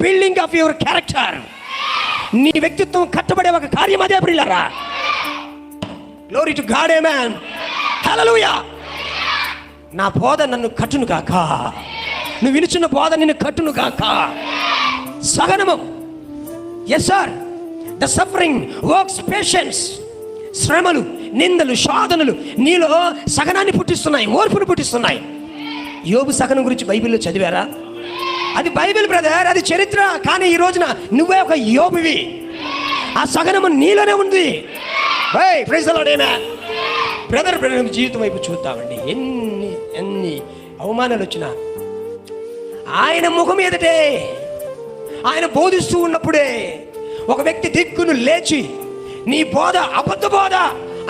Building of your character. నీ వ్యక్తిత్వం కట్టబడే ఒక కార్యం అదే ప్రియులారా. గ్లోరీ టు గాడ్, ఆమేన్, హల్లెలూయా. నా బోధ నన్ను కట్టును కాక, నువ్వు వినుచున్న బోధ నిన్ను కట్టును కాక. సహనము, yes sir, the suffering works patience. శ్రమలు, నిందలు, శోధనలు నీలో సహనాన్ని పుట్టిస్తున్నాయి, ఓర్పును పుట్టిస్తున్నాయి. యోబు సహనం గురించి బైబిల్లో చదివారా? అది బైబిల్ బ్రదర్, అది చరిత్ర. కానీ ఈ రోజున నువ్వే ఒక యోబువి. ఆ సహనము నీలోనే ఉంది. Praise the lord, amen. Brother జీవితం వైపు చూద్దామండి. ఎన్ని అవమానాలు వచ్చినా ఆయన ముఖం ఎదుటే, ఆయన బోధిస్తూ ఉన్నప్పుడే ఒక వ్యక్తి దిక్కును లేచి నీ బోధ అబద్ధ బోధ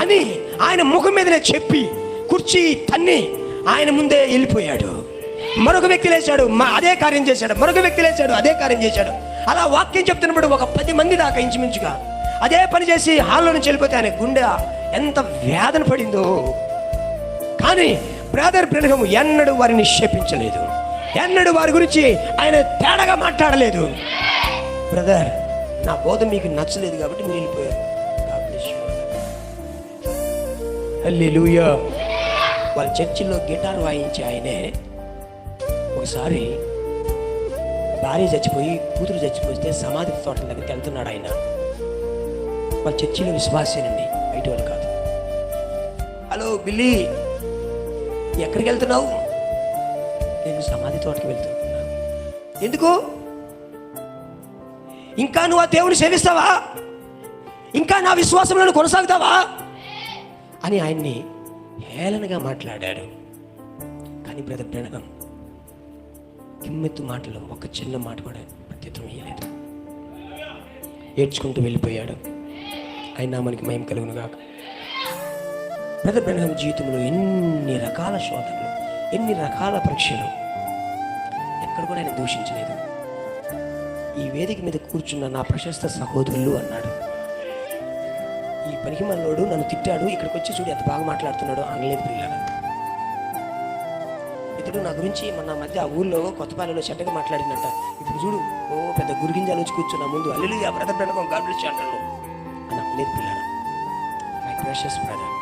అని ఆయన ముఖం మీదనే చెప్పి కుర్చీ తన్ని ఆయన ముందే వెళ్ళిపోయాడు. మరొక వ్యక్తి లేచాడు, అదే కార్యం చేశాడు. మరొక వ్యక్తి లేచాడు, అదే కార్యం చేశాడు. అలా వాక్యం చెప్తున్నప్పుడు ఒక 10 మంది దాకా ఇంచుమించుగా అదే పని చేసి హాల్లో నుంచి వెళ్ళిపోతే ఆయన గుండె ఎంత వేదన పడిందో. కానీ బ్రదర్ బ్రహ్మ ఎన్నడూ వారిని శపించలేదు, ఎన్నడూ వారి గురించి ఆయన తేడాగా మాట్లాడలేదు. బ్రదర్, నా బోధ మీకు నచ్చలేదు కాబట్టి మీరు వెళ్ళిపోయారు. హల్లెలూయా. వాళ్ళ చర్చిలో గిటార్ వాయించే ఆయనే ఒకసారి భార్య చచ్చిపోయి కూతురు చచ్చిపోతే సమాధి తోటల దగ్గరికి వెళ్తున్నాడు ఆయన. వాళ్ళ చర్చిలో విశ్వాసేనండి, బయట వాళ్ళు కాదు. హలో బిల్లీ, ఎక్కడికి వెళ్తున్నావు? నేను సమాధి తోటకి వెళ్తున్నాను. ఎందుకు? ఇంకా నువ్వు ఆ దేవుని సేవిస్తావా? ఇంకా నా విశ్వాసంలో కొనసాగుతావా అని ఆయన్ని హేళనగా మాట్లాడాడు. కానీ బ్రదర్ బ్రహ్మ కిమ్మెత్తు మాటలో ఒక చిన్న మాట కూడా ప్రత్యుత్తరం ఇయ్యలేదు. ఏడ్చుకుంటూ వెళ్ళిపోయాడు. అయినా మనకి మహిమ కలుగును గాక. బ్రదర్ బ్రహ్మ జీవితంలో ఎన్ని రకాల శోధనలు, ఎన్ని రకాల పరీక్షలు, ఎక్కడ కూడా ఆయన దూషించలేదు. ఈ వేదిక మీద కూర్చున్న నా ప్రశస్త సహోదరులు అన్నాడు. ఈ పనికి మనోడు నన్ను తిట్టాడు, ఇక్కడికి వచ్చి చూడు ఎంత బాగా మాట్లాడుతున్నాడు అనలేదు పిల్లలు. ఇతడు నా గురించి మన మధ్య ఆ ఊళ్ళో కొత్తపాలెంలో చెడ్డగా మాట్లాడినట్ట. ఇప్పుడు చూడు, ఓ పెద్ద గురిగింజ నుంచి కూర్చున్నా ముందు hallelujah brother Brahma God bless you అంటాడు అని అనలేదు పిల్లలు. My precious brother,